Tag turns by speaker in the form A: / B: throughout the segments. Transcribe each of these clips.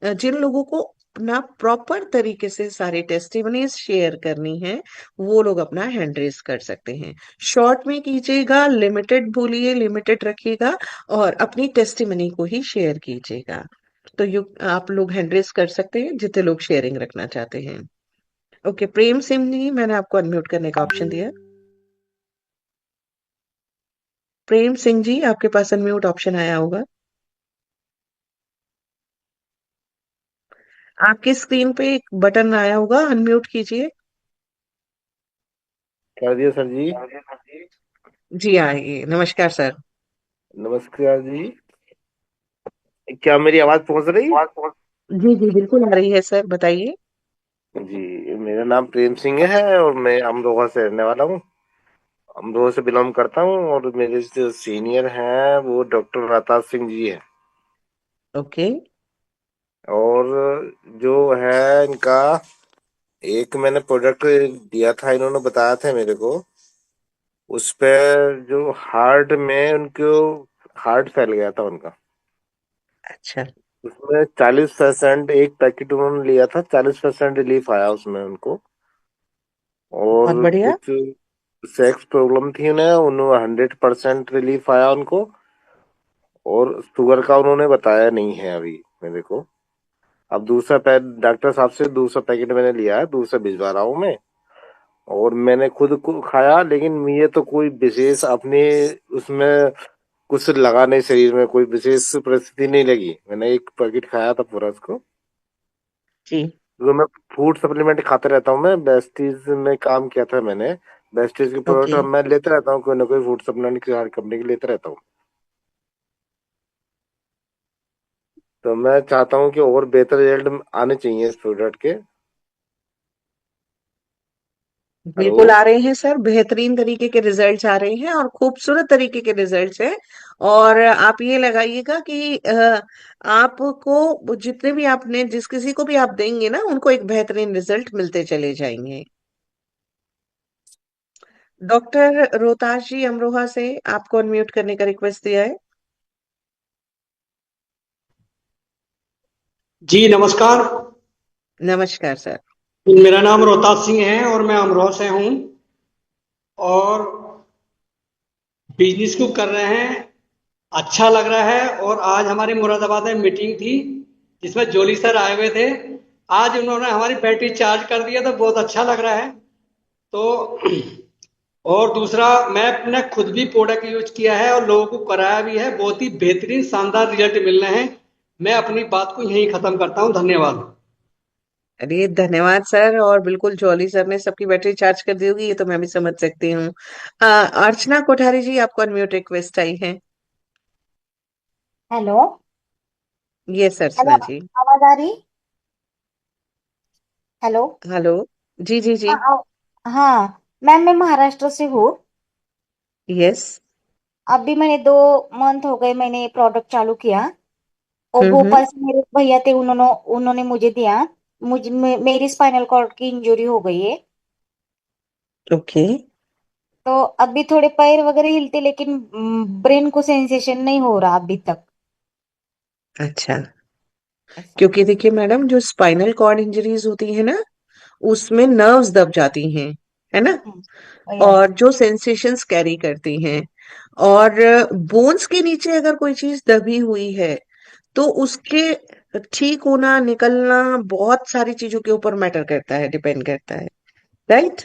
A: जिन लोगों को अपना प्रॉपर तरीके से सारे टेस्टिमनीज शेयर करनी है, वो लोग अपना हैंड रेस कर सकते हैं। शॉर्ट में कीजिएगा, लिमिटेड बोलिए, लिमिटेड रखिएगा, और अपनी टेस्टिमनी को ही शेयर कीजिएगा। तो यू आप लोग हैंड रेस कर सकते हैं जितने लोग शेयरिंग रखना चाहते हैं। ओके, प्रेम सिंह जी, मैंने आपको अनम्यूट करने का ऑप्शन दिया। प्रेम सिंह जी, आपके पास अनम्यूट ऑप्शन आया होगा। आपकी स्क्रीन पे एक बटन आया होगा, अनम्यूट कीजिए।
B: कर दिया सर जी।
A: जी आइए, नमस्कार सर।
B: नमस्कार जी। क्या मेरी आवाज पहुंच रही?
A: जी जी बिल्कुल आ रही है सर, बताइए।
B: जी, मेरा नाम प्रेम सिंह है और मैं अमरोहा से रहने वाला हूँ। अमरोहा से बिलोंग करता हूँ और मेरे जो सीनियर हैं वो डॉक्टर राताज सिंह जी है।
A: ओके।
B: और जो है इनका एक मैंने प्रोडक्ट दिया था, इन्होंने बताया था मेरे को। उस पे जो हार्ट में उनको हार्ट फैल गया था उनका।
A: अच्छा।
B: उसमें 40%, एक पैकेट उन्होंने लिया था, 40% रिलीफ आया उसमें उनको।
A: बहुत
B: और
A: बढ़िया।
B: कुछ सेक्स प्रॉब्लम थी उन्हें, उन्होंने 100% रिलीफ आया उनको। और शुगर का उन्होंने बताया नहीं है अभी मेरे को। अब दूसरा डॉक्टर साहब से दूसरा पैकेट मैंने लिया है, दूसरा भिजवा रहा हूँ मैं। और मैंने खुद को खाया, लेकिन मुझे तो कोई विशेष अपने उसमें कुछ लगा नहीं, शरीर में कोई विशेष परिस्थिति नहीं लगी। मैंने एक पैकेट खाया था पूरा उसको।
A: जी।
B: तो मैं फूड सप्लीमेंट खाता रहता हूँ, मैं बेस्टीज में काम किया था मैंने। बेस्टीज के
A: ओके।
B: प्रोडक्ट मैं लेते रहता हूँ, कोई ना कोई फूड सप्लीमेंट की हर कंपनी के लेते रहता हूँ। तो मैं चाहता हूँ कि और बेहतर रिजल्ट आने चाहिए इस प्रोडक्ट के। हेलो।
A: बिल्कुल आ रहे हैं सर, बेहतरीन तरीके के रिजल्ट्स आ रहे हैं और खूबसूरत तरीके के रिजल्ट्स हैं। और आप ये लगाइएगा कि आपको जितने भी आपने जिस किसी को भी आप देंगे ना, उनको एक बेहतरीन रिजल्ट मिलते चले जाएंगे। डॉक्टर रोहताश जी अमरोहा से आपको अनम्यूट करने का रिक्वेस्ट दिया है।
C: जी नमस्कार।
A: नमस्कार सर।
C: मेरा नाम रोहताज सिंह है और मैं अमरोहा से हूँ और बिजनेस को कर रहे हैं। अच्छा लग रहा है। और आज हमारी मुरादाबाद में मीटिंग थी जिसमें जोली सर आए हुए थे। आज उन्होंने हमारी बैटरी चार्ज कर दिया तो बहुत अच्छा लग रहा है। तो और दूसरा, मैं अपने खुद भी प्रोडक्ट यूज किया है और लोगों को कराया भी है। बहुत ही बेहतरीन शानदार रिजल्ट मिल रहे हैं। मैं अपनी बात को यहीं खत्म करता हूँ। धन्यवाद।
A: अरे धन्यवाद सर, और बिल्कुल जॉली सर ने सबकी बैटरी चार्ज कर दी होगी, ये तो मैं भी समझ सकती हूँ। अर्चना कोठारी जी, आपको अनम्यूट रिक्वेस्ट आई है।
D: हेलो।
A: यस
D: हेलो,
A: अर्चना जी।
D: आवाज आ रही? हेलो।
A: हेलो। जी जी जी।
D: हाँ हाँ मैम, मैं महाराष्ट्र से हूँ।
A: यस।
D: अभी मैंने 2 मंथ हो गए, मैंने प्रोडक्ट चालू किया। और
A: हम्म।
D: भोपाल से मेरे भैया थे, उन्होंने उन्होंने मुझे दिया। मेरी स्पाइनल कॉर्ड की इंजरी हो गई है।
A: ओके।
D: तो अभी थोड़े पैर वगैरह हिलते, लेकिन ब्रेन को सेंसेशन नहीं हो रहा अभी तक।
A: अच्छा।
D: ऐसा।
A: क्योंकि देखिए मैडम, जो स्पाइनल कॉर्ड इंजरीज होती है ना, उसमें नर्व्स दब जाती हैं, है ना,
D: यस।
A: और जो सेंसेशंस कैरी करती हैं। और बोन्स के नीचे अगर कोई चीज दबी हुई है, तो उसके ठीक होना, निकलना बहुत सारी चीजों के ऊपर मैटर करता है, डिपेंड करता है। राइट।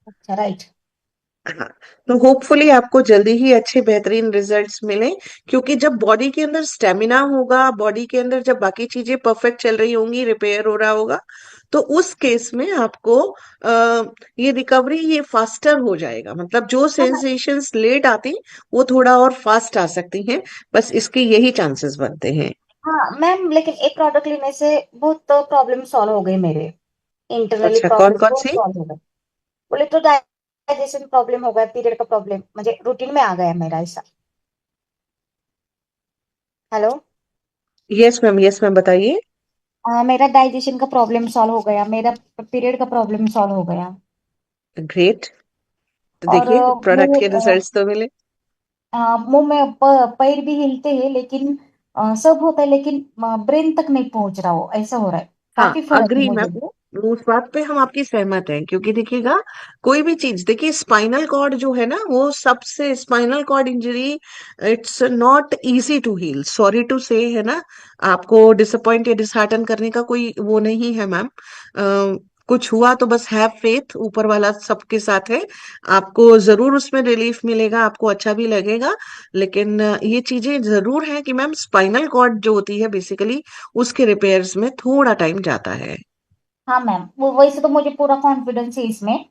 D: अच्छा, राइट।
A: हाँ। तो होपफुली आपको जल्दी ही अच्छे बेहतरीन रिजल्ट्स मिले। क्योंकि जब बॉडी के अंदर स्टेमिना होगा, बॉडी के अंदर जब बाकी चीजें परफेक्ट चल रही होंगी, रिपेयर हो रहा होगा, तो उस केस में आपको ये रिकवरी ये फास्टर हो जाएगा। मतलब जो
D: हाँ
A: सेंसेशंस लेट आती, वो थोड़ा और फास्ट आ सकती हैं। बस इसके यही चांसेस बनते हैं।
D: हाँ मैम, लेकिन एक प्रोडक्ट लेने से बहुत प्रॉब्लम सॉल्व हो गई मेरे। इंटरनली
A: अच्छा, कौन
D: प्रॉब्लम
A: कौन
D: बहुत
A: सी?
D: सॉल्व हो गए। बोले तो डाइजेशन प्रॉब्लम हो गया, पीरियड का प्रॉब्लम मुझे रूटीन में आ गया मेरा ऐसा। Hello.
A: Yes ma'am, yes ma'am, बताइए।
D: मेरा डाइजेशन का प्रॉब्लम सॉल्व हो गया, मेरा पीरियड का प्रॉब्लम सॉल्व हो गया।
A: ग्रेट। तो
D: और
A: देखिए, प्रोडक्ट
D: मुंह
A: के रिजल्ट्स तो मिले।
D: मुंह में पैर भी हिलते हैं, लेकिन सब होता है लेकिन ब्रेन तक नहीं पहुंच रहा हो, ऐसा हो रहा है।
A: हाँ,
D: काफी फर्क है
A: अग्री
D: मुझे
A: मैम।
D: तो।
A: उस बात पे हम आपकी सहमत हैं, क्योंकि देखिएगा, कोई भी चीज देखिए, स्पाइनल कॉर्ड जो है ना, वो सबसे, spinal cord injury, it's not easy to heal, sorry to say, है ना। आपको डिसअपॉइंट या डिसहार्टन करने का कोई वो नहीं है मैम। कुछ हुआ तो बस हैव फेथ, ऊपर वाला सबके साथ है। आपको जरूर उसमें रिलीफ मिलेगा, आपको अच्छा भी लगेगा। लेकिन ये चीजें जरूर है कि मैम, स्पाइनल कॉर्ड जो होती है बेसिकली, उसके रिपेयर्स में थोड़ा टाइम जाता है।
D: हाँ मैम, वो वैसे तो मुझे पूरा कॉन्फिडेंस है इसमें,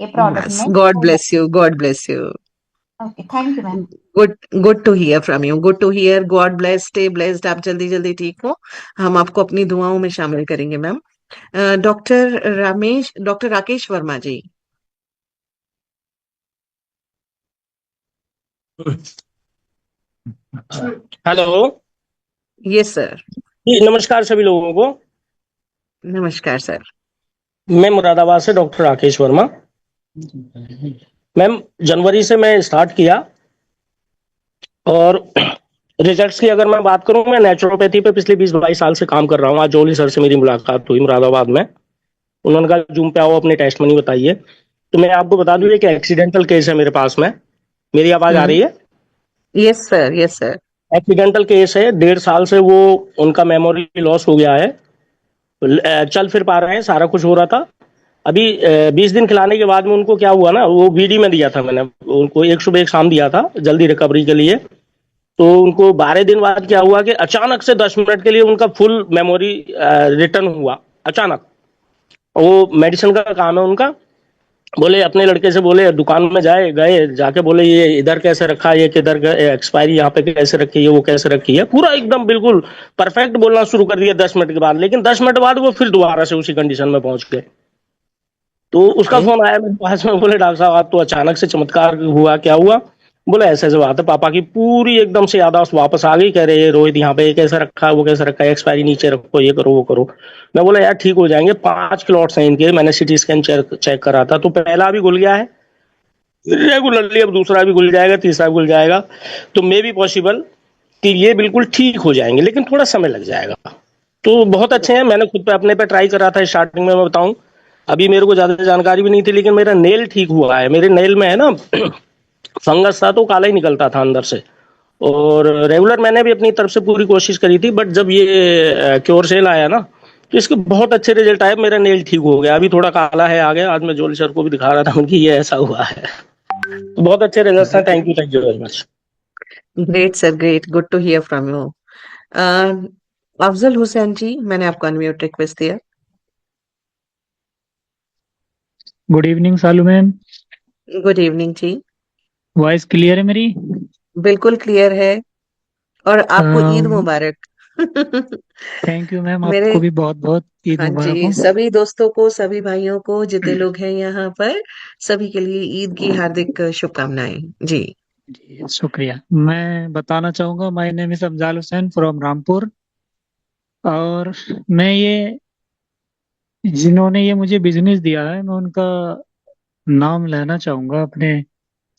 D: ये प्रोडक्ट
A: बस,
D: में
A: गॉड
D: हो
A: bless you, God bless you.
D: जाए। Okay, thank you ma'am.
A: Good, good to hear from you, good to hear. God bless, stay blessed, आप जल्दी जल्दी ठीक हो। हम आपको अपनी दुआओं में शामिल करेंगे ma'am. Doctor Rakesh Verma ji.
E: Hello
A: yes sir.
E: जी, नमस्कार सभी लोगों को।
A: नमस्कार सर।
E: मैं मुरादाबाद से डॉक्टर राकेश वर्मा। मैम, जनवरी से मैं स्टार्ट किया, और रिजल्ट्स की अगर मैं बात करूं, मैं नेचुरोपैथी पे पिछले 20-22 साल से काम कर रहा हूं। आज जोली सर से मेरी मुलाकात हुई मुरादाबाद में। उन्होंने कहा जूम पे आओ, अपने टेस्ट मनी बताइए। तो मैं आपको बता दूं, एक एक्सीडेंटल केस है मेरे पास में। मेरी आवाज आ रही है?
A: Yes sir, yes sir.
E: Accidental case है, 1.5 साल से वो, उनका मेमोरी लॉस हो गया है। चल फिर पा रहे हैं, सारा कुछ हो रहा था। अभी 20 दिन खिलाने के बाद में उनको क्या हुआ ना, वो बीडी में दिया था मैंने उनको, एक सुबह एक शाम दिया था जल्दी रिकवरी के लिए। तो उनको 12 दिन बाद क्या हुआ कि अचानक से 10 मिनट के लिए उनका फुल मेमोरी रिटर्न हुआ अचानक। वो मेडिसिन का काम है उनका। बोले अपने लड़के से, बोले दुकान में गए जाके बोले ये इधर कैसे रखा, ये किधर एक्सपायरी यहाँ पे कैसे रखी है, वो कैसे रखी है, पूरा एकदम बिल्कुल परफेक्ट बोलना शुरू कर दिया 10 मिनट के बाद। लेकिन 10 मिनट बाद वो फिर दोबारा से उसी कंडीशन में पहुंच गए। तो उसका फोन आया मेरे पास में, बोले डॉक्टर साहब आप तो अचानक से चमत्कार हुआ, क्या हुआ? बोले ऐसे ऐसे बात है, पापा की पूरी एकदम से याददाश्त वापस आ गई। कह रहे ये रोहित यहाँ पे ये कैसे रखा है, वो कैसे रखा है, एक्सपायरी नीचे रखो, ये करो वो करो। मैं बोला यार ठीक हो जाएंगे, 5 क्लॉट्स हैं इनके। मैंने सिटी स्कैन चेक करा था, तो पहला भी घुल गया है रेगुलरली, अब दूसरा भी घुल जाएगा, तीसरा भी घुल जाएगा। तो मे बी पॉसिबल कि ये बिल्कुल ठीक हो जाएंगे, लेकिन थोड़ा समय लग जाएगा। तो बहुत अच्छे हैं। मैंने खुद पे अपने पे ट्राई करा था स्टार्टिंग में, मैं बताऊं, अभी मेरे को ज्यादा जानकारी भी नहीं थी, लेकिन मेरा नेल ठीक हुआ है। मेरे नेल में है ना फंगस था, तो काला ही निकलता था अंदर से। और रेगुलर मैंने भी अपनी तरफ से पूरी कोशिश करी थी, बट जब ये क्योर सेल आया ना, तो इसके बहुत अच्छे रिजल्ट आए। मेरा नेल ठीक हो गया, अभी थोड़ा काला है आ गया। आज मैं जोली सर को भी दिखा रहा था उनकी, ये ऐसा हुआ है। तो बहुत अच्छे रिजल्ट हैं। Thank you very much.
A: Great sir, great, good to hear from you. Afzal Hussain ji, मैंने आपको अनम्यूट रिक्वेस्ट दिया।
F: Good evening Salu ma'am.
A: Good evening ji.
F: Voice clear है मेरी?
A: बिल्कुल क्लियर है। और आपको ईद मुबारक।
F: थैंक यू मैम,
A: मेरे,
F: आपको भी बहुत बहुत ईद
A: हाँ
F: मुबारक
A: जी,
F: हो।
A: सभी दोस्तों को, सभी भाइयों को, जितने लोग हैं यहाँ पर, सभी के लिए ईद की हार्दिक शुभकामनाएं जी।
F: जी शुक्रिया। मैं बताना चाहूँगा, my name is Afzal Hussain from Rampur. और मैं ये, जिन्होंने ये मुझे बिजनेस दिया है, मैं उनका नाम लेना चाहूँगा। अपने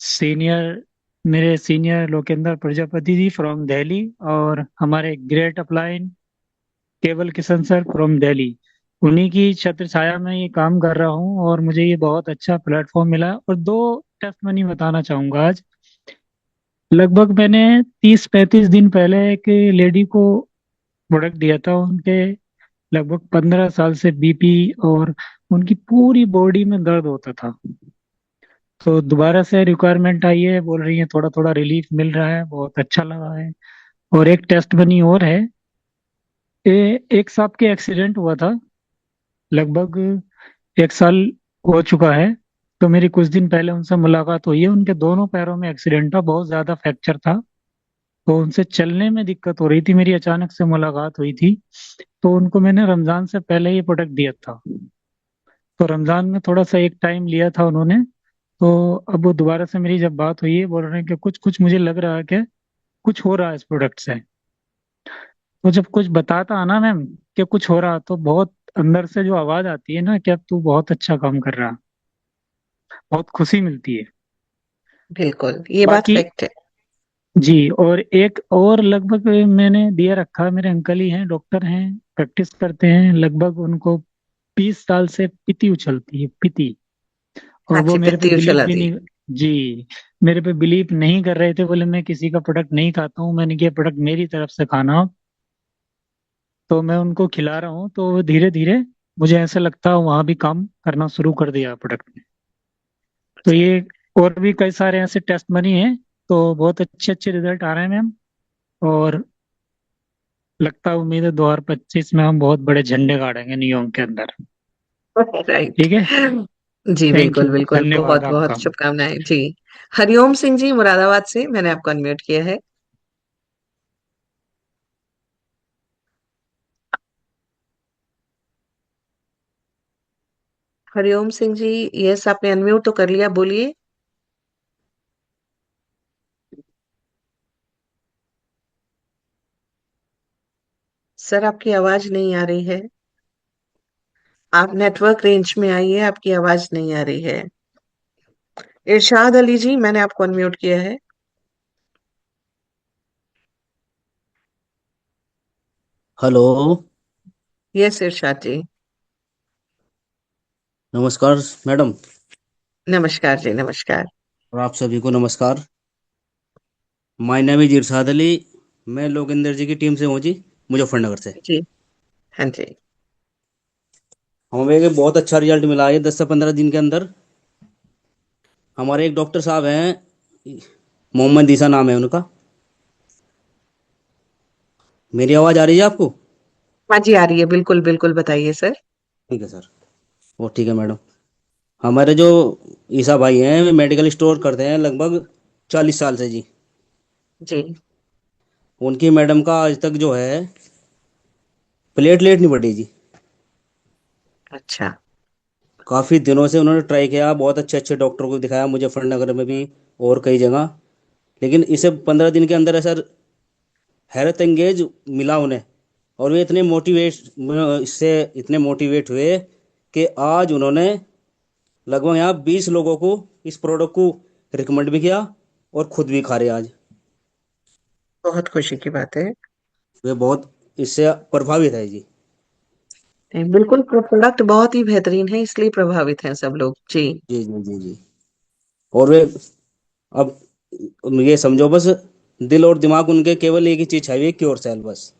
F: सीनियर, मेरे सीनियर लोकेंद्र प्रजापति जी फ्रॉम दिल्ली, और हमारे ग्रेट अपलाइन केवल किशन सर फ्रॉम दिल्ली। उन्हीं की छत्र छाया में ये काम कर रहा हूँ, और मुझे ये बहुत अच्छा प्लेटफॉर्म मिला। और दो टेस्ट मनी बताना चाहूंगा आज। लगभग मैंने 30-35 दिन पहले एक लेडी को प्रोडक्ट दिया था। उनके लगभग 15 साल से बीपी और उनकी पूरी बॉडी में दर्द होता था। तो दोबारा से रिक्वायरमेंट आई है, बोल रही है थोड़ा थोड़ा रिलीफ मिल रहा है, बहुत अच्छा लगा है। और एक टेस्ट मनी और है। एक सांप के एक्सीडेंट हुआ था, लगभग 1 साल हो चुका है। तो मेरी कुछ दिन पहले उनसे मुलाकात हुई है। उनके दोनों पैरों में एक्सीडेंट था, बहुत ज्यादा फ्रैक्चर था। तो उनसे चलने में दिक्कत हो रही थी। मेरी अचानक से मुलाकात हुई थी, तो उनको मैंने रमजान से पहले ही प्रोडक्ट दिया था। तो रमजान में थोड़ा सा एक टाइम लिया था उन्होंने। तो अब वो दोबारा से मेरी जब बात हुई है, बोल रहे हैं कि कुछ कुछ मुझे लग रहा है कि कुछ हो रहा है इस प्रोडक्ट से। तो जब कुछ बताता है ना मैम कि कुछ हो रहा, तो बहुत अंदर से जो आवाज आती है ना कि अब तू बहुत अच्छा काम कर रहा, बहुत खुशी मिलती है।
A: बिल्कुल, ये बात
F: बाकी
A: फैक्ट है।
F: जी, और एक और लगभग मैंने दिया रखा, मेरे अंकल ही हैं, डॉक्टर हैं, प्रैक्टिस करते हैं, लगभग उनको 20 साल से पित्ती उछलती है, पित्ती। और
A: हाँ
F: वो
A: जी,
F: मेरे पे
A: पित्ती
F: बिलीव भी
A: उछलाती।
F: नहीं, जी, मेरे पे बिलीव नहीं कर रहे थे, बोले मैं किसी का प्रोडक्ट नहीं खाता हूँ, मैंने किया प्रोडक्ट मेरी तरफ से खाना। तो मैं उनको खिला रहा हूँ, तो धीरे धीरे मुझे ऐसा लगता है वहां भी काम करना शुरू कर दिया प्रोडक्ट ने। तो ये और भी कई सारे ऐसे टेस्ट बनी हैं, तो बहुत अच्छे अच्छे रिजल्ट आ रहे हैं मैम। और लगता है, उम्मीद है 2025 में हम बहुत बड़े झंडे गाड़ेंगे न्यूयॉर्क के अंदर।
A: राइट।
F: ठीक है।
A: जी
F: थैंक
A: बिल्कुल
F: यू,
A: बिल्कुल,
F: धन्यवाद
A: बहुत बहुत
F: आपका।
A: शुभकामनाएं जी। हरिओम सिंह जी मुरादाबाद से, मैंने आपको अनम्यूट किया है। हरिओम सिंह जी, यस आपने अनम्यूट तो कर लिया, बोलिए। सर आपकी आवाज नहीं आ रही है। आप नेटवर्क रेंज में आइए, आपकी आवाज नहीं आ रही है। इरशाद अली जी, मैंने आपको अनम्यूट किया है।
G: हेलो।
A: यस इरशाद जी।
G: नमस्कार मैडम।
A: नमस्कार जी, नमस्कार।
G: और आप सभी को नमस्कार। माय नेम इज इरशाद अली। मैं लोकेंद्र जी की टीम से हूँ जी, मुजफ्फरनगर से।
A: जी। हाँ जी।
G: हमें एक बहुत अच्छा रिजल्ट मिला है 10 से 15 दिन के अंदर। हमारे एक डॉक्टर साहब हैं, मोहम्मद ईसा नाम है उनका। मेरी आवाज़ आ रही है आपको?
A: हाँ जी, आ रही है, बिल्कुल बिल्कुल, बताइए सर।
G: ठीक है सर। वो ठीक है मैडम। हमारे जो ईसा भाई हैं वे मेडिकल स्टोर करते हैं लगभग 40 साल से जी।
A: जी।
G: उनकी मैडम का आज तक जो है प्लेटलेट नहीं बढ़ी जी।
A: अच्छा।
G: काफ़ी दिनों से उन्होंने ट्राई किया, बहुत अच्छे अच्छे डॉक्टरों को दिखाया मुजफ्फरनगर में भी और कई जगह। लेकिन इसे 15 दिन के अंदर ऐसा हैरत अंगेज मिला उन्हें। और वे इतने मोटिवेट इससे इतने मोटिवेट हुए कि आज उन्होंने लगभग यहाँ 20 लोगों को इस प्रोडक्ट को रिकमेंड भी किया और खुद भी खा रहे हैं आज।
A: बहुत खुशी की बात है।
G: वे बहुत इससे प्रभावित है जी।
A: बिल्कुल, प्रोडक्ट बहुत ही बेहतरीन है, इसलिए प्रभावित हैं सब लोग जी।
G: जी जी जी जी। और वे अब ये समझो बस, दिल और दिमाग उनके केवल एक ही चीज चाहिए, क्योर सेल बस।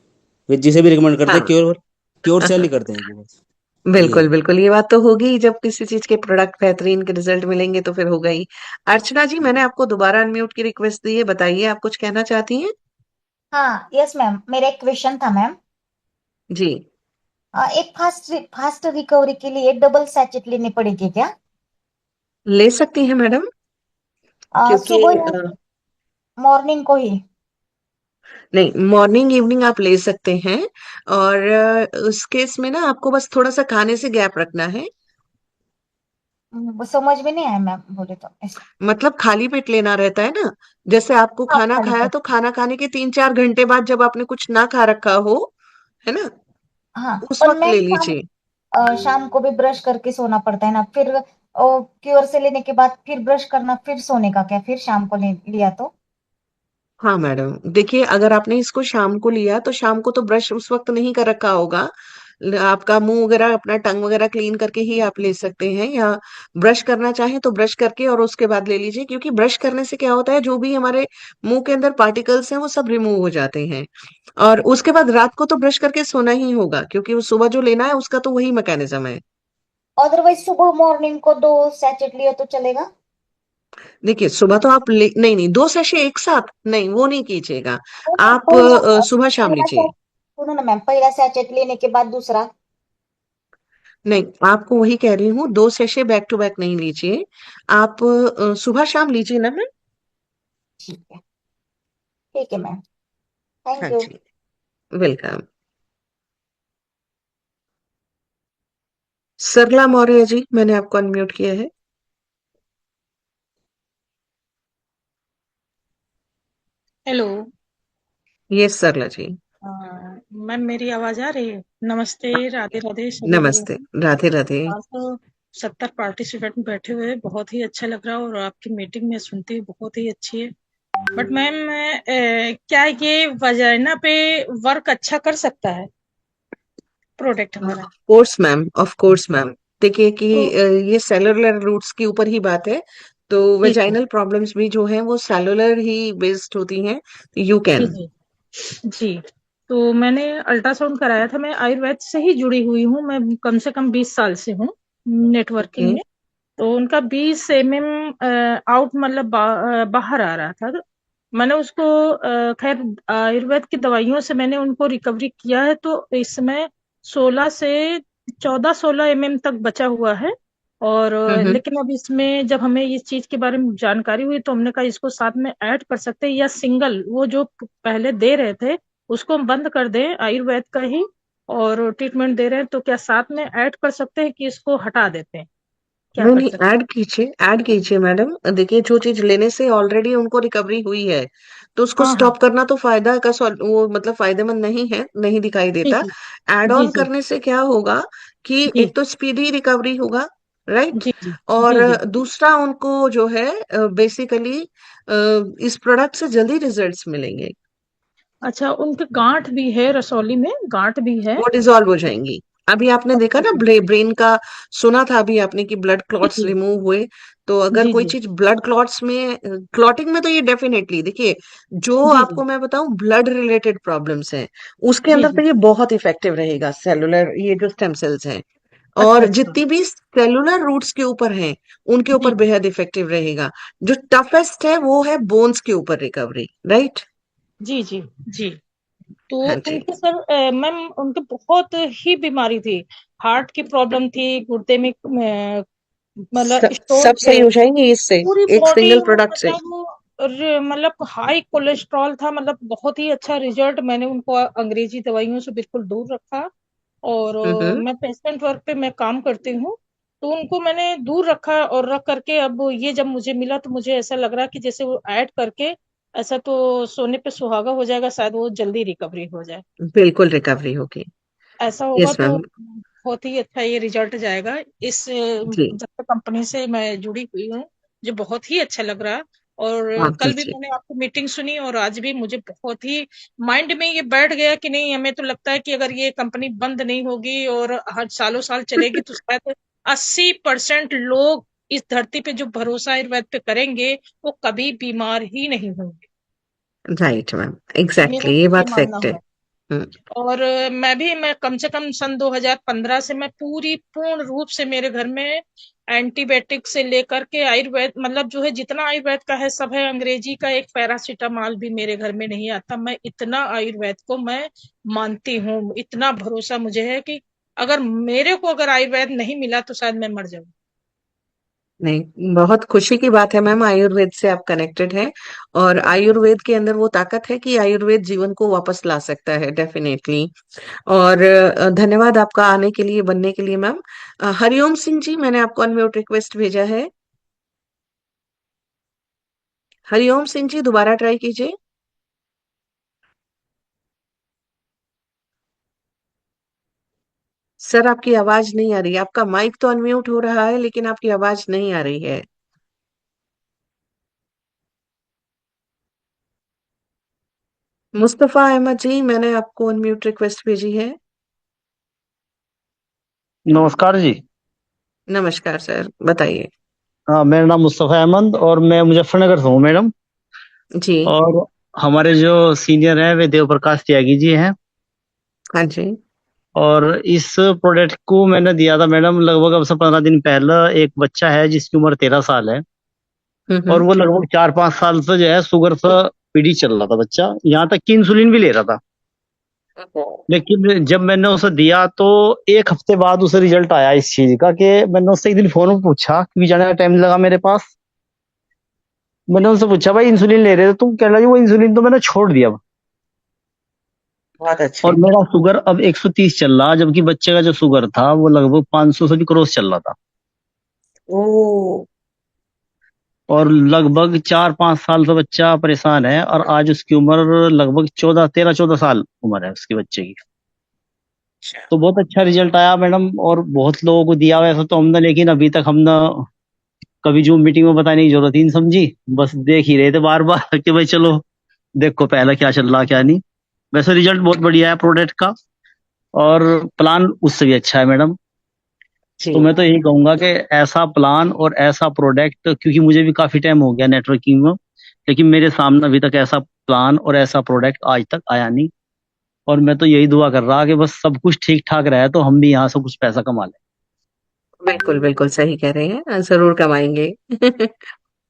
G: वे जिसे भी रिकमेंड करते हैं,
A: हाँ।
G: क्योर क्योर सेल ही करते हैं जी बस।
A: बिल्कुल
G: यही।
A: बिल्कुल, ये बात तो होगी ही, जब किसी चीज के प्रोडक्ट बेहतरीन के रिजल्ट मिलेंगे तो फिर होगा ही। अर्चना जी, मैंने आपको दोबारा अनम्यूट की रिक्वेस्ट दी है, बताइए आप कुछ कहना चाहती हैं।
D: हाँ यस मैम, मेरा एक क्वेश्चन था मैम।
A: जी।
D: एक फास्ट फास्ट रिकवरी के लिए डबल सैचेट लेनी पड़ेगी क्या?
A: ले सकती हैं मैडम, क्योंकि
D: सुबह या मॉर्निंग को ही?
A: नहीं, मॉर्निंग इवनिंग आप ले सकते हैं। और उस केस में ना आपको बस थोड़ा सा खाने से गैप रखना है।
D: समझ में नहीं आया मैम, बोले तो ऐसे।
A: मतलब खाली पेट लेना रहता है ना। जैसे आपको
D: हाँ
A: खाना
D: खाली
A: खाया
D: पेट।
A: तो खाना खाने के 3-4 घंटे बाद जब आपने कुछ ना खा रखा हो, है ना,
D: हाँ
A: उस
D: पर
A: वक्त
D: मैम
A: ले
D: शाम,
A: लीजिए।
D: शाम को भी ब्रश करके सोना पड़ता है ना, फिर क्योर से लेने के बाद फिर ब्रश करना, फिर सोने का क्या, फिर शाम को लिया तो?
A: हाँ मैडम, देखिए अगर आपने इसको शाम को लिया तो शाम को तो ब्रश उस वक्त नहीं कर रखा होगा। आपका मुंह वगैरह, अपना टंग वगैरह क्लीन करके ही आप ले सकते हैं, या ब्रश करना चाहें तो ब्रश करके और उसके बाद ले लीजिए, क्योंकि ब्रश करने से क्या होता है, जो भी हमारे मुंह के अंदर पार्टिकल्स हैं वो सब रिमूव हो जाते हैं। और उसके बाद रात को तो ब्रश करके सोना ही होगा, क्योंकि वो सुबह जो लेना है उसका तो वही मैकेनिज्म है।
D: अदरवाइज सुबह मॉर्निंग को 2 सैचेट लिया तो चलेगा?
A: देखिए सुबह तो आप नहीं नहीं, 2 सैशे एक साथ नहीं, वो नहीं कीजिएगा।
D: वो मैम
A: आप
D: पहला
A: सुबह शाम
D: पहला
A: लीजिए।
D: सुनो ना मैम, पहला सैचेट लेने के बाद दूसरा?
A: नहीं, आपको वही कह रही हूँ, 2 सैशे बैक टू बैक नहीं लीजिए। आप सुबह शाम लीजिए ना मैम।
D: ठीक है। ठीक है मैम।
A: हाँ
D: थैंक यू।
A: जी, वेलकम। सरला मौर्य जी, मैंने आपको अनम्यूट किया है।
H: Hello.
A: Yes Sarla ji.
H: Ma'am मेरी आवाज आ रही है? नमस्ते, राधे राधे सभी लोगों
A: नमस्ते,
H: को।
A: राधे राधे।
H: आज तो 70 पार्टिसिपेंट बैठे हुए हैं, बहुत ही अच्छा लग रहा है, और आपकी मीटिंग में सुनती हुई बहुत ही अच्छी है। बट मैम क्या ये वजाइना पे वर्क अच्छा कर सकता है प्रोडक्ट हमारा?
A: Of course ma'am. देखिए कि
H: तो
A: ये सेलुलर रूट्स के ऊपर ही बात है, तो
H: जी जी
A: वेजाइनल प्रॉब्लम्स भी जो है वो सेलुलर ही बेस्ड होती हैं। यू
H: जी
A: कैन।
H: जी जी। तो मैंने अल्ट्रासाउंड कराया था, मैं आयुर्वेद से ही जुड़ी हुई हूँ, मैं कम से कम 20 साल से हूँ नेटवर्किंग
A: ओके।
H: में। तो उनका 20 mm आउट मतलब बाहर आ रहा था। तो मैंने उसको खैर आयुर्वेद की दवाइयों से मैंने उनको रिकवरी किया है, तो इस समय 16 तक बचा हुआ है। और
A: हम्म।
H: लेकिन अब इसमें जब हमें इस चीज के बारे में जानकारी हुई तो हमने कहा इसको साथ में ऐड कर सकते हैं, या सिंगल वो जो पहले दे रहे थे उसको हम बंद कर दें आयुर्वेद का ही, और ट्रीटमेंट दे रहे हैं तो क्या साथ में ऐड कर सकते हैं कि इसको हटा देते हैं, क्या
A: नहीं
H: कर
A: नहीं,
H: सकते
A: ऐड कीजिए, ऐड कीजिए मैडम। देखिए जो चीज लेने से ऑलरेडी उनको रिकवरी हुई है, तो उसको
H: हैं? हाँ हाँ।
A: स्टॉप करना तो फायदा का वो मतलब फायदेमंद नहीं है, नहीं दिखाई
H: जी
A: देता।
H: जी
A: एड
H: जी
A: ऑन
H: जी
A: करने से क्या होगा कि
H: जी
A: एक तो स्पीडी रिकवरी होगा, राइट।
H: जी जी
A: और
H: जी जी।
A: दूसरा उनको जो है बेसिकली इस प्रोडक्ट से जल्दी रिजल्ट्स मिलेंगे।
H: अच्छा, उनके गांठ भी है, रसौली में गांठ भी है?
A: वो डिसॉल्व हो जाएंगी। अभी आपने देखा
H: अच्छा
A: ना
H: अच्छा।
A: ब्रेन का, सुना था अभी आपने कि ब्लड
H: जी
A: क्लॉट्स
H: जी
A: रिमूव हुए। तो अगर
H: जी
A: कोई
H: जी
A: चीज ब्लड क्लॉट्स में, क्लॉटिंग में तो ये डेफिनेटली देखिए, जो
H: जी जी
A: आपको मैं बताऊं ब्लड रिलेटेड प्रॉब्लम्स हैं उसके
H: जी
A: अंदर
H: जी।
A: तो ये बहुत इफेक्टिव रहेगा, सेलुलर ये जो स्टेम सेल्स हैं।
H: अच्छा
A: और
H: अच्छा।
A: जितनी भी सेलुलर रूट्स के ऊपर हैं उनके
H: जी
A: ऊपर बेहद इफेक्टिव रहेगा। जो टफेस्ट है वो है बोन्स के ऊपर रिकवरी, राइट।
H: जी जी जी। तो
A: हाँ जी।
H: उनके सर मैम उनके बहुत ही बीमारी थी, हार्ट की प्रॉब्लम थी, गुर्दे में मतलब स्टोन
A: सब
H: थे,
A: सही हो जाएंगे इससे,
H: पूरी
A: एक
H: बॉडी
A: सिंगल
H: में
A: प्रोडक्ट से।
H: मतलब मतलब हाई कोलेस्ट्रॉल था, मतलब बहुत ही अच्छा रिजल्ट। मैंने उनको अंग्रेजी दवाइयों से बिल्कुल दूर रखा, और
A: हम्म।
H: मैं पेशेंट वर्क पे मैं काम करती हूँ, तो उनको मैंने दूर रखा, और रख करके अब ये जब मुझे मिला तो मुझे ऐसा लग रहा कि जैसे वो ऐड करके ऐसा तो सोने पे सुहागा हो जाएगा, शायद वो जल्दी रिकवरी हो जाए।
A: बिल्कुल रिकवरी होगी।
H: ऐसा होगा
A: यस
H: तो
A: मैम।
H: बहुत ही अच्छा ये रिजल्ट जाएगा। इस
A: जी।
H: जब तक कंपनी से मैं जुड़ी हुई हूँ मुझे बहुत ही अच्छा लग रहा है। और
A: आप
H: कल भी
A: कीजिए।
H: मैंने आपकी मीटिंग सुनी, और आज भी मुझे बहुत ही माइंड में ये बैठ गया कि नहीं, हमें तो लगता है कि अगर ये कंपनी बंद नहीं होगी और हर सालों साल चलेगी तो शायद 80% लोग इस धरती पे जो भरोसा आयुर्वेद पे करेंगे वो कभी बीमार ही नहीं होंगे।
A: राइट मैम,
H: मेरा
A: एग्जैक्टली
H: तो
A: ये
H: ये
A: बात
H: मानना
A: फैक्ट है।
H: है।
A: हम्म।
H: मैं कम से कम सन 2015 से मैं पूरी पूर्ण रूप से मेरे घर में एंटीबायोटिक से लेकर के आयुर्वेद, मतलब जो है जितना आयुर्वेद का है सब है, अंग्रेजी का एक पैरासीटामॉल भी मेरे घर में नहीं आता। मैं इतना आयुर्वेद को मैं मानती हूँ, इतना भरोसा मुझे है कि अगर मेरे को अगर आयुर्वेद नहीं मिला तो शायद मैं मर जाऊं।
A: नहीं, बहुत खुशी की बात है मैम, आयुर्वेद से आप कनेक्टेड हैं। और आयुर्वेद के अंदर वो ताकत है कि आयुर्वेद जीवन को वापस ला सकता है, डेफिनेटली। और धन्यवाद आपका आने के लिए, बनने के लिए मैम। हरिओम सिंह जी, मैंने आपको अनम्यूट रिक्वेस्ट भेजा है। हरिओम सिंह जी दोबारा ट्राई कीजिए। सर आपकी आवाज नहीं आ रही, आपका माइक तो अनम्यूट हो रहा है लेकिन आपकी आवाज नहीं आ रही है। मुस्तफा अहमद जी, मैंने आपको अनम्यूट रिक्वेस्ट भेजी है।
I: नमस्कार जी।
A: नमस्कार सर, बताइए।
I: हाँ, मेरा नाम मुस्तफ़ा अहमद और मैं मुजफ्फरनगर से हूँ मैडम।
A: जी।
I: और हमारे जो सीनियर हैं वे देव प्रकाश त्यागी जी हैं।
A: हाँ जी।
I: और इस प्रोडक्ट को मैंने दिया था मैडम लगभग अब से 15 दिन पहले। एक बच्चा है जिसकी उम्र 13 साल है, और
A: हम्म।
I: वो लगभग 4-5 साल से जो है शुगर से पीड़ित चल रहा था बच्चा, यहाँ तक कि इंसुलिन भी ले रहा था। लेकिन जब मैंने उसे दिया तो एक हफ्ते बाद उसे रिजल्ट आया इस चीज का, कि मैंने उससे एक दिन फोन में पूछा, क्योंकि जाने का टाइम लगा मेरे पास। मैंने उनसे पूछा भाई इंसुलिन ले रहे थे तुम? कह रहा जी वो इंसुलिन तो मैंने छोड़ दिया।
A: बहुत
I: और
A: अच्छे।
I: मेरा शुगर अब 130 चल रहा, जबकि बच्चे का जो शुगर था वो लगभग 500 से भी क्रॉस चल रहा था।
A: ओ।
I: और लगभग 4-5 साल से बच्चा परेशान है, और आज उसकी उम्र लगभग 13-14 साल उम्र है उसके बच्चे की।
A: अच्छा।
I: तो बहुत अच्छा रिजल्ट आया मैडम, और बहुत लोगों को दिया हुआ ऐसा तो हमने, लेकिन अभी तक हमने कभी जूम मीटिंग में बताने की जरूरत ही नहीं समझी, बस देख ही रहे थे बार बार कि भाई चलो देखो पहले क्या चल रहा क्या नहीं। वैसे रिजल्ट बहुत बढ़िया है प्रोडक्ट का, और प्लान उससे भी अच्छा है मैडम।
A: जी।
I: तो मैं तो यही कहूंगा कि ऐसा प्लान और ऐसा प्रोडक्ट, क्योंकि मुझे भी काफी टाइम हो गया नेटवर्किंग में, लेकिन मेरे सामने अभी तक ऐसा प्लान और ऐसा प्रोडक्ट आज तक आया नहीं। और मैं तो यही दुआ कर रहा कि बस सब कुछ ठीक ठाक रहे तो हम भी यहाँ से कुछ पैसा कमा लें।
A: बिल्कुल, बिल्कुल सही कह रहे हैं। ज़रूर कमाएँगे।
I: हाँ जी।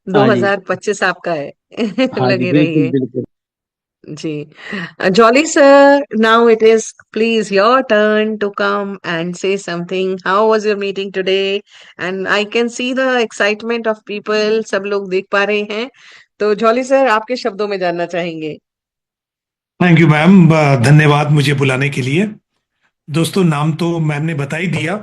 A: 2025 आपका है।
I: हाँ जी,
A: लगे
I: बिल्कुल
A: रहिए।
I: बिल्कुल।
A: जी। Jolly sir, now it is please your turn to come and say something. How was your meeting today? And I can see the excitement of people. सब लोग देख पा रहे हैं। तो जॉली सर आपके शब्दों में जानना चाहेंगे।
J: थैंक यू मैम, धन्यवाद मुझे बुलाने के लिए। दोस्तों, नाम तो मैम ने बता ही दिया।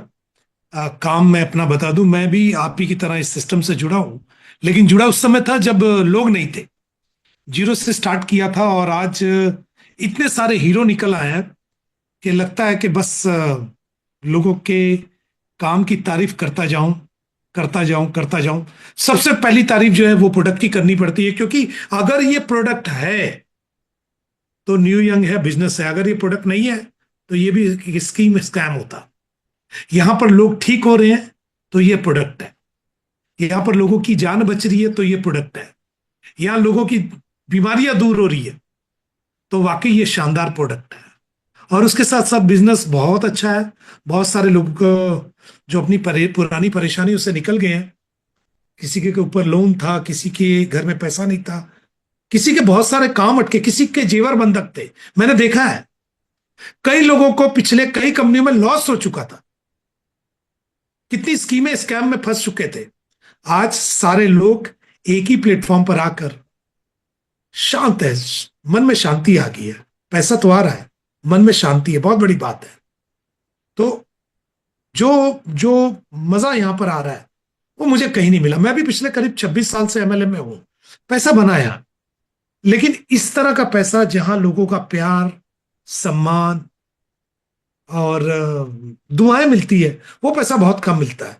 J: काम मैं अपना बता दूं, मैं भी आप ही की तरह इस सिस्टम से जुड़ा हूं, लेकिन जुड़ा उस समय था जब लोग नहीं थे। जीरो से स्टार्ट किया था और आज इतने सारे हीरो निकल आए हैं कि लगता है कि बस लोगों के काम की तारीफ करता जाऊं करता जाऊं करता जाऊं। सबसे पहली तारीफ जो है वो प्रोडक्ट की करनी पड़ती है, क्योंकि अगर ये प्रोडक्ट है तो न्यू यंग है, बिजनेस है। अगर ये प्रोडक्ट नहीं है तो ये भी स्कीम स्कैम होता। यहां पर लोग ठीक हो रहे हैं तो ये प्रोडक्ट है, यहां पर लोगों की जान बच रही है तो ये प्रोडक्ट है, यहां लोगों की बीमारियां दूर हो रही है तो वाकई ये शानदार प्रोडक्ट है। और उसके साथ साथ बिजनेस बहुत अच्छा है। बहुत सारे लोग जो अपनी पुरानी परेशानियों से निकल गए हैं, किसी के ऊपर लोन था, किसी के घर में पैसा नहीं था, किसी के बहुत सारे काम अटके, किसी के जेवर बंधक थे। मैंने देखा है कई लोगों को पिछले कई कंपनियों में लॉस हो चुका था, कितनी स्कीमें स्कैम में फंस चुके थे। आज सारे लोग एक ही प्लेटफॉर्म पर आकर शांत है, मन में शांति आ गई है। पैसा तो आ रहा है, मन में शांति है, बहुत बड़ी बात है। तो जो जो मजा यहां पर आ रहा है वो मुझे कहीं नहीं मिला। मैं भी पिछले करीब 26 साल से एमएलएम में हूं, पैसा बनाया, लेकिन इस तरह का पैसा जहां लोगों का प्यार, सम्मान और दुआएं मिलती है, वो पैसा बहुत कम मिलता है।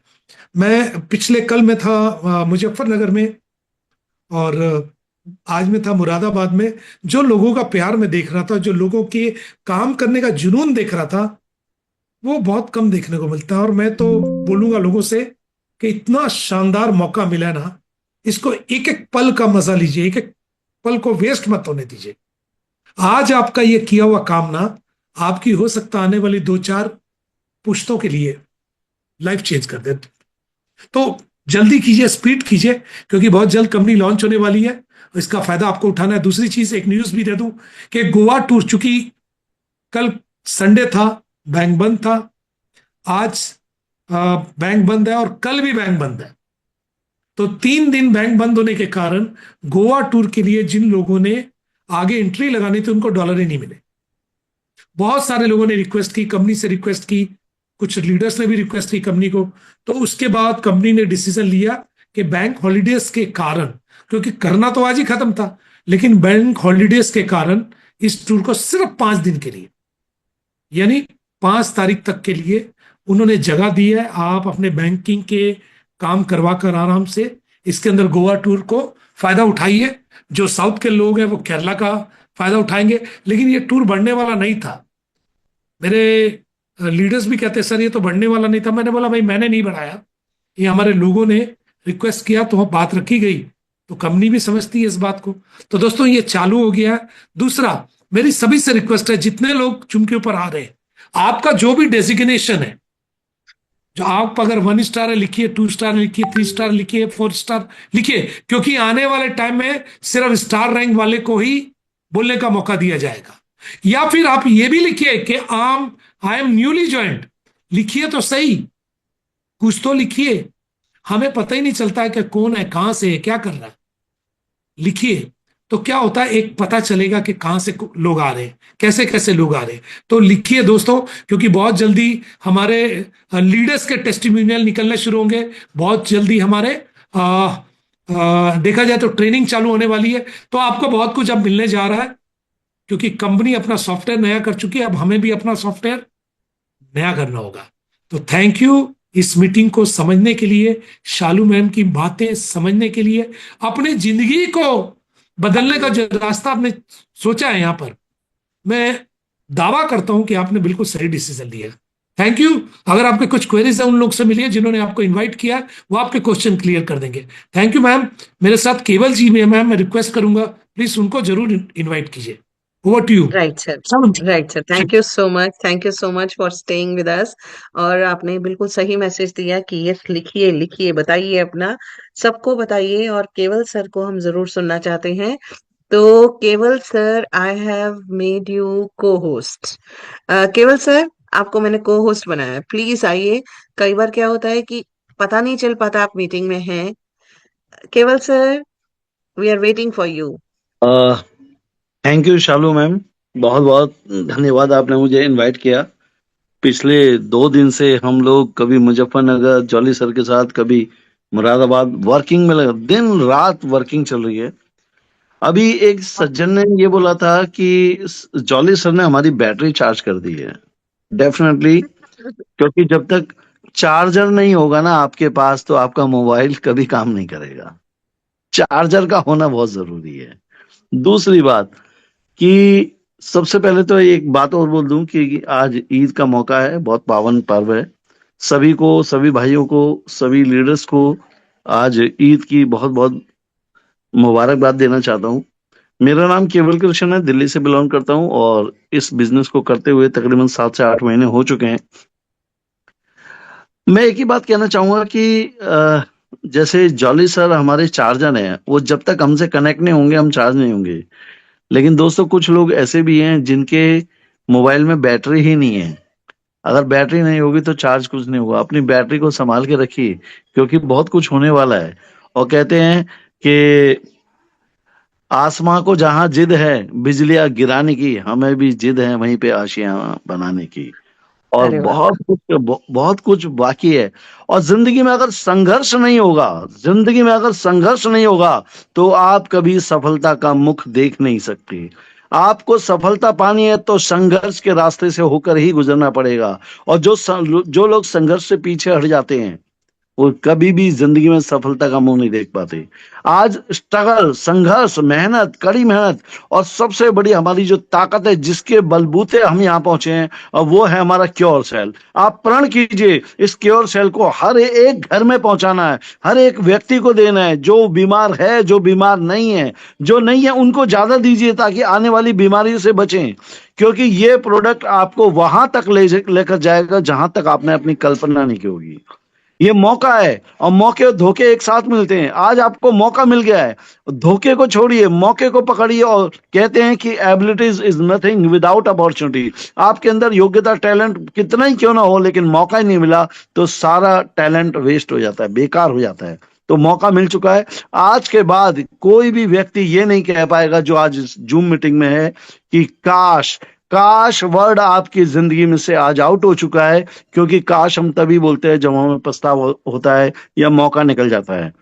J: मैं पिछले कल में था मुजफ्फरनगर में, और आज में था मुरादाबाद में। जो लोगों का प्यार मैं देख रहा था, जो लोगों के काम करने का जुनून देख रहा था, वो बहुत कम देखने को मिलता है। और मैं तो बोलूंगा लोगों से कि इतना शानदार मौका मिला ना, इसको एक एक पल का मजा लीजिए, एक एक पल को वेस्ट मत होने दीजिए। आज आपका ये किया हुआ काम ना आपकी हो सकता आने वाली 2-4 पुश्तों के लिए लाइफ चेंज कर दे। तो जल्दी कीजिए, स्पीड कीजिए, क्योंकि बहुत जल्द कंपनी लॉन्च होने वाली है, इसका फायदा आपको उठाना है। दूसरी चीज, एक न्यूज भी दे दूं कि गोवा टूर, चूंकि कल संडे था, बैंक बंद था, आज बैंक बंद है और कल भी बैंक बंद है, तो 3 दिन बैंक बंद होने के कारण गोवा टूर के लिए जिन लोगों ने आगे एंट्री लगानी थी उनको डॉलर ही नहीं मिले। बहुत सारे लोगों ने रिक्वेस्ट की, कंपनी से रिक्वेस्ट की, कुछ लीडर्स ने भी रिक्वेस्ट की कंपनी को। तो उसके बाद कंपनी ने डिसीजन लिया कि बैंक हॉलीडेज के कारण, क्योंकि करना तो आज ही खत्म था, लेकिन बैंक हॉलीडेज के कारण इस टूर को सिर्फ 5 दिन के लिए, यानी 5 तारीख तक के लिए उन्होंने जगह दी है। आप अपने बैंकिंग के काम करवा कर आराम से इसके अंदर गोवा टूर को फायदा उठाइए। जो साउथ के लोग हैं वो केरला का फायदा उठाएंगे, लेकिन ये टूर बढ़ने वाला नहीं था। मेरे लीडर्स भी कहते सर ये तो बढ़ने वाला नहीं था। मैंने बोला भाई मैंने नहीं बढ़ाया, ये हमारे लोगों ने रिक्वेस्ट किया तो बात रखी गई, तो कंपनी भी समझती है इस बात को। तो दोस्तों ये चालू हो गया है। दूसरा, मेरी सभी से रिक्वेस्ट है, जितने लोग चुमके ऊपर आ रहे हैं, आपका जो भी डेजिग्नेशन है, जो आप अगर 1 स्टार है लिखिए, 2 स्टार लिखिए, 3 स्टार लिखिए, 4 स्टार लिखिए, क्योंकि आने वाले टाइम में सिर्फ स्टार रैंक वाले को ही बोलने का मौका दिया जाएगा। या फिर आप ये भी लिखिए कि आई एम न्यूली ज्वाइंट, लिखिए तो सही, कुछ तो लिखिए। हमें पता ही नहीं चलता है कि कौन है, कहां से है, क्या कर रहा है। लिखिए तो क्या होता है, एक पता चलेगा कि कहां से लोग आ रहे हैं, कैसे कैसे लोग आ रहे हैं। तो लिखिए दोस्तों, क्योंकि बहुत जल्दी हमारे लीडर्स के टेस्टिमोनियल निकलने शुरू होंगे। बहुत जल्दी हमारे देखा जाए तो ट्रेनिंग चालू होने वाली है। तो आपको बहुत कुछ अब मिलने जा रहा है, क्योंकि कंपनी अपना सॉफ्टवेयर नया कर चुकी है। अब हमें भी अपना सॉफ्टवेयर नया करना होगा। तो थैंक यू, इस मीटिंग को समझने के लिए, शालू मैम की बातें समझने के लिए, अपनी जिंदगी को बदलने का जो रास्ता आपने सोचा है यहाँ पर, मैं दावा करता हूं कि आपने बिल्कुल सही डिसीजन लिया। Thank you. अगर आपके कुछ क्वेरीज है उन लोग से मिलिए जिन्होंने आपको इनवाइट किया, वो आपके क्वेश्चन क्लियर कर देंगे। Thank you ma'am. मेरे साथ केवल जी भी है मैम, मैं रिक्वेस्ट करूंगा प्लीज उनको जरूर इनवाइट कीजिए। Over to you.
A: Right sir, right sir, thank you so much for staying with us. और आपने बिल्कुल सही मैसेज दिया कि यस, लिखिए लिखिए, बताइए अपना, सबको बताइए। और केवल सर को हम जरूर सुनना चाहते हैं। तो केवल sir, I have made you को होस्ट। केवल सर, आपको मैंने को होस्ट बनाया है, प्लीज आइए। कई बार क्या होता है कि पता नहीं चल पाता आप मीटिंग में हैं। केवल sir, we are waiting for you.
I: Thank you Shalu ma'am, बहुत बहुत धन्यवाद, आपने मुझे इनवाइट किया। पिछले 2 दिन से हम लोग कभी मुजफ्फरनगर जॉली सर के साथ, कभी मुरादाबाद वर्किंग में लगा, दिन रात वर्किंग चल रही है। अभी एक सज्जन ने ये बोला था कि जॉली सर ने हमारी बैटरी चार्ज कर दी है। डेफिनेटली, क्योंकि जब तक चार्जर नहीं होगा ना आपके पास, तो आपका मोबाइल कभी काम नहीं करेगा। चार्जर का होना बहुत जरूरी है। दूसरी बात कि सबसे पहले तो एक बात और बोल दूं कि आज ईद का मौका है, बहुत पावन पर्व है। सभी को, सभी भाइयों को, सभी लीडर्स को आज ईद की बहुत बहुत मुबारकबाद देना चाहता हूं। मेरा नाम केवल कृष्ण है, दिल्ली से बिलोंग करता हूं और इस बिजनेस को करते हुए तकरीबन 7 से 8 महीने हो चुके हैं। मैं एक ही बात कहना चाहूंगा कि जैसे जॉली सर हमारे चार्जर हैं, वो जब तक हमसे कनेक्ट नहीं होंगे हम चार्ज नहीं होंगे। लेकिन दोस्तों, कुछ लोग ऐसे भी हैं जिनके मोबाइल में बैटरी ही नहीं है। अगर बैटरी नहीं होगी तो चार्ज कुछ नहीं होगा। अपनी बैटरी को संभाल के रखिए, क्योंकि बहुत कुछ होने वाला है। और कहते हैं कि आसमां को जहां जिद है बिजलियां गिराने की, हमें भी जिद है वहीं पे आशियां बनाने की। और
A: अरे वाह।
I: बहुत कुछ बाकी है। और जिंदगी में अगर संघर्ष नहीं होगा, जिंदगी में अगर संघर्ष नहीं होगा, तो आप कभी सफलता का मुख देख नहीं सकते। आपको सफलता पानी है तो संघर्ष के रास्ते से होकर ही गुजरना पड़ेगा। और जो लोग संघर्ष से पीछे हट जाते हैं, वो कभी भी जिंदगी में सफलता का मुंह नहीं देख पाते। आज स्ट्रगल, संघर्ष, मेहनत, कड़ी मेहनत, और सबसे बड़ी हमारी जो ताकत है, जिसके बलबूते हम यहाँ पहुंचे हैं, और वो है हमारा क्योर सेल। आप प्रण कीजिए, इस क्योर सेल को हर एक घर में पहुंचाना है, हर एक व्यक्ति को देना है। जो बीमार है, जो बीमार नहीं है, जो नहीं है उनको ज्यादा दीजिए, ताकि आने वाली बीमारियों से बचें। क्योंकि ये प्रोडक्ट आपको वहां तक लेकर जाएगा जहां तक आपने अपनी कल्पना नहीं की होगी। ये मौका है, और मौके और धोखे एक साथ मिलते हैं। आज आपको मौका मिल गया है, धोखे को छोड़िए, मौके को पकड़िए। और कहते हैं कि abilities is nothing without opportunity. आपके अंदर योग्यता, टैलेंट कितना ही क्यों ना हो, लेकिन मौका ही नहीं मिला तो सारा टैलेंट वेस्ट हो जाता है, बेकार हो जाता है। तो मौका मिल चुका है। आज के बाद कोई भी व्यक्ति ये नहीं कह पाएगा जो आज जूम मीटिंग में है कि काश, काश वर्ड आपकी जिंदगी में से आज आउट हो चुका है। क्योंकि काश हम तभी बोलते हैं जब हमें पछतावा होता है या मौका निकल जाता है।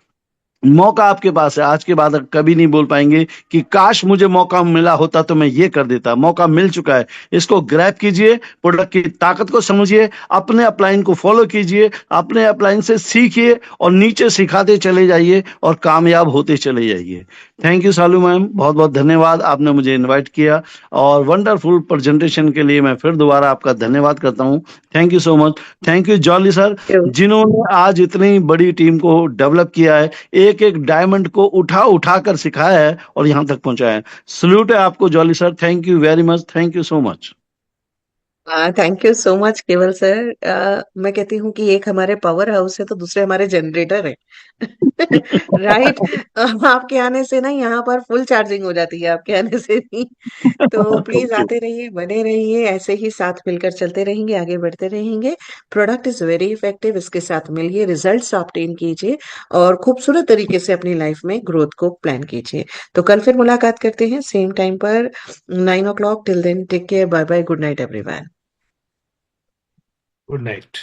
I: मौका आपके पास है। आज के बाद कभी नहीं बोल पाएंगे कि काश मुझे मौका मिला होता तो मैं ये कर देता। मौका मिल चुका है, इसको ग्रैब कीजिए, प्रोडक्ट की ताकत को समझिए, अपने अपलाइन को फॉलो कीजिए, अपने अपलाइन से सीखिए और नीचे सिखाते चले जाइए और कामयाब होते चले जाइए। थैंक यू सालू मैम, बहुत बहुत धन्यवाद, आपने मुझे इन्वाइट किया। और वंडरफुल प्रेजेंटेशन के लिए मैं फिर दोबारा आपका धन्यवाद करता हूँ। Thank you so much. Thank you jolly sir, जिन्होंने आज इतनी बड़ी टीम को डेवलप किया है, एक एक डायमंड को उठा उठा कर सिखाया है और यहां तक पहुंचाया है। सल्यूट है आपको jolly sir, thank you very much, thank you so much.
A: Thank you so much केवल सर। मैं कहती हूँ कि एक हमारे पावर हाउस है तो दूसरे हमारे जनरेटर है। राइट। आपके आने से ना यहाँ पर फुल चार्जिंग हो जाती है, आपके आने से भी। तो प्लीज
I: थैंक यू।
A: आते रहिए, बने रहिए, ऐसे ही साथ मिलकर चलते रहेंगे, आगे बढ़ते रहेंगे। प्रोडक्ट इज वेरी इफेक्टिव, इसके साथ मिलिए, रिजल्ट्स ऑब्टेन कीजिए और खूबसूरत तरीके से अपनी लाइफ में ग्रोथ को प्लान कीजिए। तो कल फिर मुलाकात करते हैं सेम टाइम पर 9 o'clock। Till then take care, bye bye, good night everyone.
J: Good night.